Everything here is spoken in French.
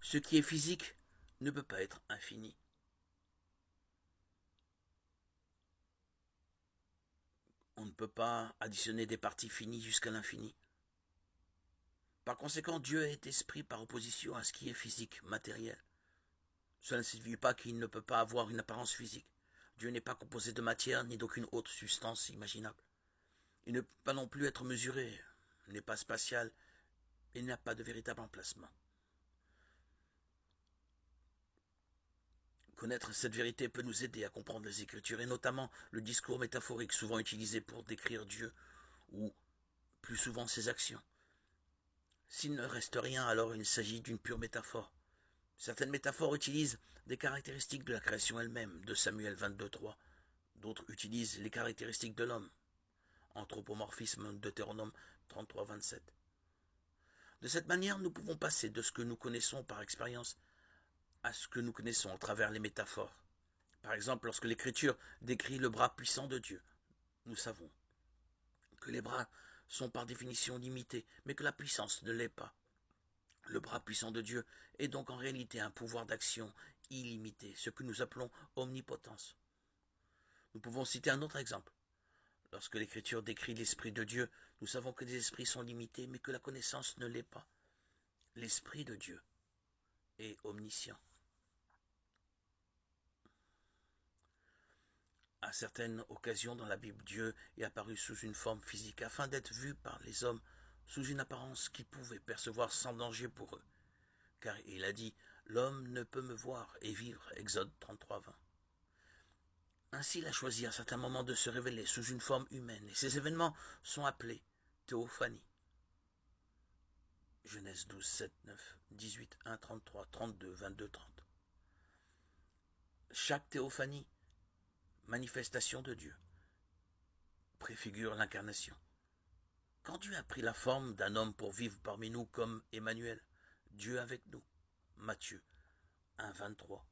Ce qui est physique ne peut pas être infini. On ne peut pas additionner des parties finies jusqu'à l'infini. Par conséquent, Dieu est esprit par opposition à ce qui est physique, matériel. Cela ne signifie pas qu'il ne peut pas avoir une apparence physique. Dieu n'est pas composé de matière ni d'aucune autre substance imaginable. Il ne peut pas non plus être mesuré, n'est pas spatial et n'a pas de véritable emplacement. Connaître cette vérité peut nous aider à comprendre les Écritures et notamment le discours métaphorique souvent utilisé pour décrire Dieu ou plus souvent ses actions. S'il ne reste rien, alors il s'agit d'une pure métaphore. Certaines métaphores utilisent des caractéristiques de la création elle-même, de Samuel 22.3. D'autres utilisent les caractéristiques de l'homme, anthropomorphisme, Deutéronome 33.27. De cette manière, nous pouvons passer de ce que nous connaissons par expérience à ce que nous connaissons à travers les métaphores. Par exemple, lorsque l'Écriture décrit le bras puissant de Dieu, nous savons que les bras sont par définition limités, mais que la puissance ne l'est pas. Le bras puissant de Dieu est donc en réalité un pouvoir d'action illimité, ce que nous appelons omnipotence. Nous pouvons citer un autre exemple. Lorsque l'Écriture décrit l'Esprit de Dieu, nous savons que les esprits sont limités, mais que la connaissance ne l'est pas. L'Esprit de Dieu est omniscient. À certaines occasions dans la Bible, Dieu est apparu sous une forme physique afin d'être vu par les hommes sous une apparence qu'ils pouvaient percevoir sans danger pour eux. Car il a dit « L'homme ne peut me voir et vivre » Exode 33.20. Ainsi, il a choisi à certains moments de se révéler sous une forme humaine et ces événements sont appelés théophanie. Genèse 12, 7, 9, 18, 1, 33, 32, 22, 30. Chaque théophanie, manifestation de Dieu, préfigure l'incarnation. Quand Dieu a pris la forme d'un homme pour vivre parmi nous comme Emmanuel, Dieu avec nous, Matthieu 1, 23.